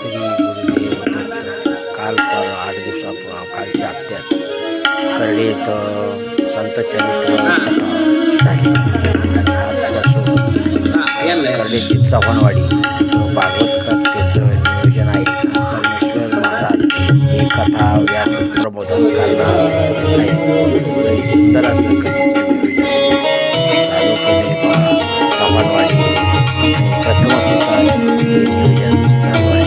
श्री गुरुदेव दत्त. काल 8 कालच्या हप्त्यात करडे येथं संत चरित्र कथा झाली आणि आजपासून करडेची चव्हाणवाडी तिथं भागवत कथेचं नियोजन आहे. परमेश्वर महाराज ही कथा व्यास प्रबोधन करणार आहे. सुंदर असं कथेचं नियोजन चालू केले पहा चव्हाणवाडी आणि प्रथम सुद्धा हे नियोजन चालू आहे.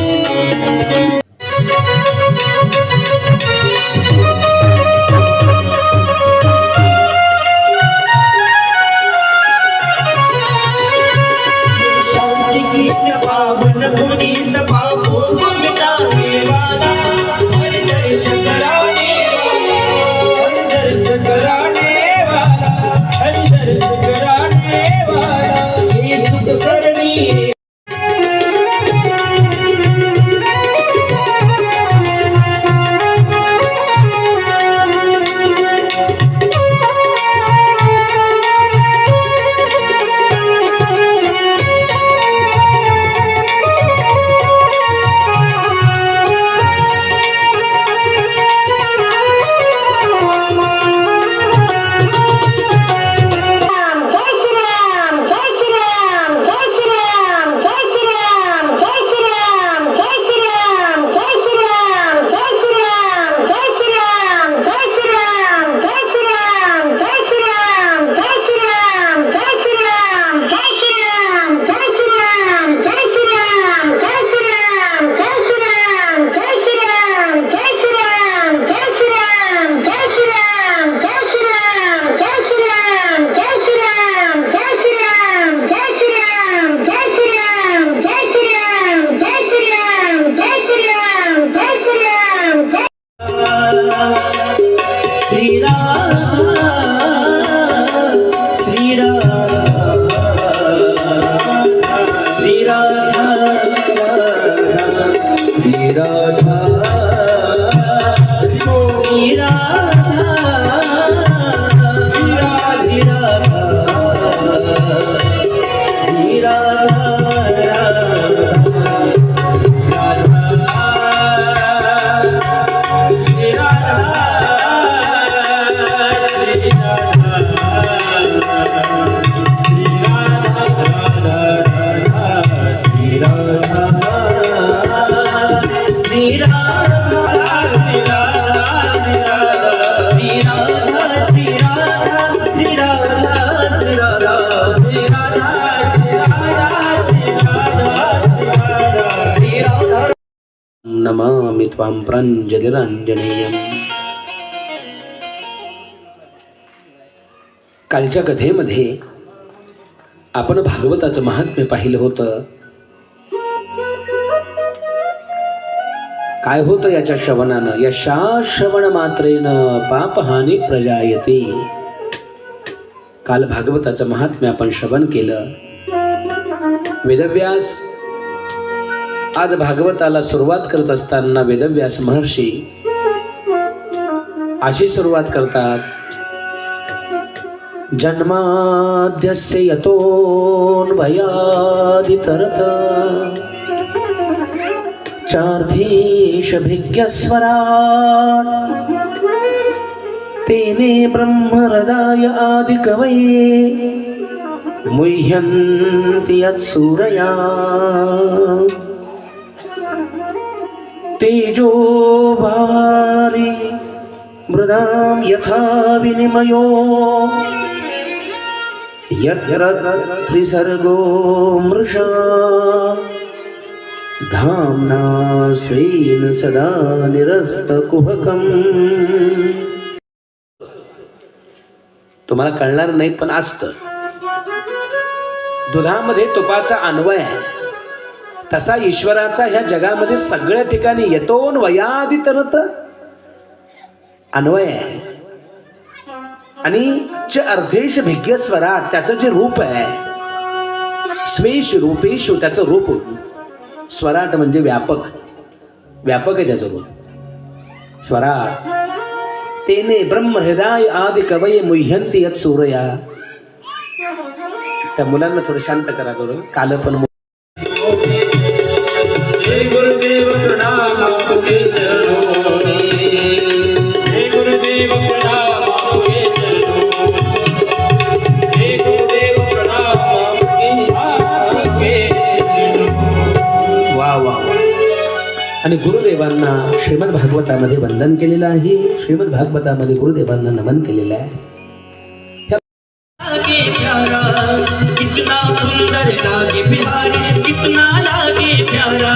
नमामि त्वां प्राञ्जलिरञ्जनेयम्. कालच्या कथेमध्ये आपण भागवताचं महात्म्य पाहिलं होतं. काय होतं याच्या श्रवणानं? यशा श्रवण मात्रेन पापहानी प्रजायते. काल भागवताचं महात्म्य आपण श्रवण केलं. वेदव्यास आज भागवताला सुरुवात करत असताना वेदव्यास महर्षी अशी सुरुवात करतात. जन्माद्यस्य यतोऽन्वयादितरत चार्थेषभिज्ञस्वराट् तेने ब्रह्महृदाय आदिकवये मुह्यन्ति यत्सूरया तेजो भारि मृदां यथा विनिमयो यत्र त्रिसर्गो मृषा धाम्ना स्वेन सदा निरस्तकुहकम्. तुम्हाला कळणार नाही पण असतं. दुधामध्ये तुपाचा अन्वय आहे तसा ईश्वराचा ह्या जगामध्ये सगळ्या ठिकाणी यतोन वयादितरत अन्वय आहे. आणि जे अर्धेश भिज्ञ स्वराट त्याचं जे रूप आहे स्वेश रूपेशु त्याचं रूप. स्वराट म्हणजे व्यापक आहे त्याचं रूप. स्वराट तेने ब्रह्म हृदय आदि कवये मुह्यंती यत् सूरया. त्या मुलांना थोडं शांत करा. थोडं काल पण गुरुदेव आणि गुरुदेवांना श्रीमद भागवतामध्ये वंदन केलेलं आहे. श्रीमद भागवतामध्ये गुरुदेवांना नमन केलेलं आहे. लागे प्यारा कितना सुंदर लागे बिहारी कितना लागे प्यारा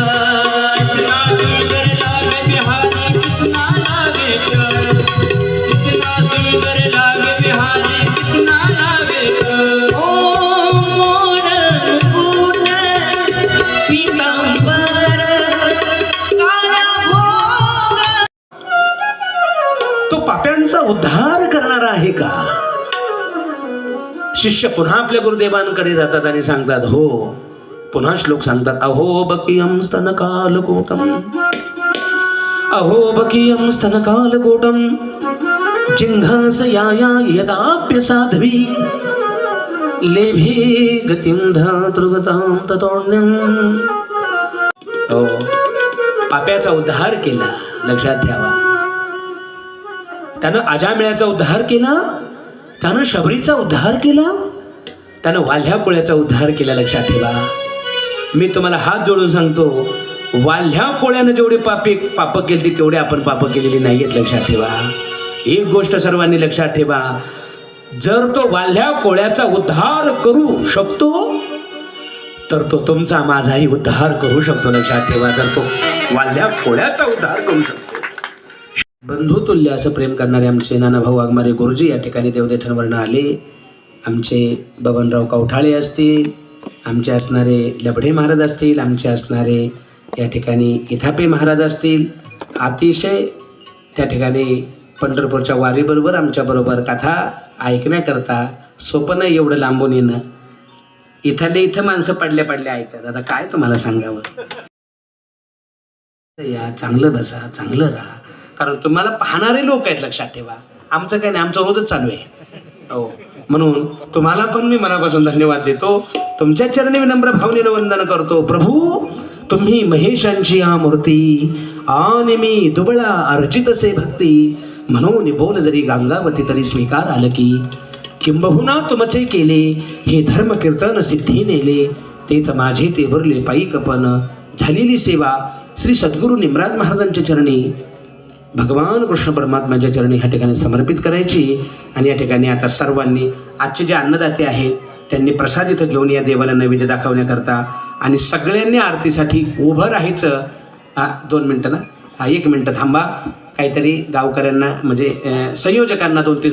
कितना सुंदर लागे बिहारी कितना लागे प्यारा कितना सुंदर लागे बिहारी कितना लागे प्यारा ओ मोर मुकुट पीतांबर काला भोग. तो पाप्यांचा उद्धार करणारा आहे का? शिष्य पुन्हा आपल्या गुरुदेवांकडे जातात आणि सांगतात, हो, पुन्हा श्लोक सांगतात, अहो बकियम स्तनकालकोटम अहो बकियम स्तनकालकोटम जिंघास याया यदाप्य साध्वी लेभे गतिं धातृगतां ततोण्यं. हो, पाप्याचा उद्धार केला, लक्षात ठेवा. त्यानं अजामिळाचा उद्धार केला, त्यानं शबरीचा उद्धार केला, त्यानं वाल्ह्या कोळ्याचा उद्धार केला. लक्षात ठेवा. मी तुम्हाला हात जोडून सांगतो, वाल्ह्या कोळ्यानं जेवढे पाप केली तेवढे आपण पाप केलेली नाही आहेत. लक्षात ठेवा. एक गोष्ट सर्वांनी लक्षात ठेवा, जर तो वाल्ह्या कोळ्याचा उद्धार करू शकतो तर तो तुमचा माझाही उद्धार करू शकतो. लक्षात ठेवा. तर तो वाल्ह्या कोळ्याचा उद्धार करू शकतो. बंधुतुल्य असं प्रेम करणारे आमचे नानाभाऊ वाघमारे गुरुजी या ठिकाणी देवदेठांवरनं आले. आमचे बबनराव कवठाळे असतील, आमचे असणारे लबडे महाराज असतील, आमचे असणारे या ठिकाणी इथापे महाराज असतील. अतिशय त्या ठिकाणी पंढरपूरच्या वारीबरोबर आमच्याबरोबर कथा ऐकण्याकरता सोपं नाही एवढं लांबून येणं. इथले इथं माणसं पडल्या पडल्या ऐकतात. आता काय तुम्हाला सांगावं. या चांगलं बसा, चांगलं राहा, कारण तुम्हाला पाहणारे लोक आहेत. लक्षात ठेवा. आमचं काय नाही, आमचं रोजच चालू आहे. हो, म्हणून तुम्हाला पण मी मनापासून धन्यवाद देतो. तुमच्या चरणी विनम्र भावनेनं वंदन करतो. प्रभू, तुम्ही महेशांची या मूर्ती आणि मी दुबळा अर्जितसे भक्ती, म्हणून बोल जरी गंगावती तरी स्वीकार आलं की, किंबहुना तुमचे केले हे धर्म कीर्तन सिद्धी नेले, ते तर माझे ते भरले पायी कपन, झालेली सेवा श्री सद्गुरू निमराज महाराजांच्या चरणी भगवान कृष्ण परमात्म्याच्या चरणी ह्या ठिकाणी समर्पित करायची. आणि या ठिकाणी आता सर्वांनी आजचे जे अन्नदाते आहेत त्यांनी प्रसाद इथं घेऊन या देवाला नैवेद्य दाखवण्याकरता, आणि सगळ्यांनी आरतीसाठी उभं राहायचं. 2 मिनटं ना, 1 मिनटं थांबा. काहीतरी गावकऱ्यांना म्हणजे संयोजकांना 2-3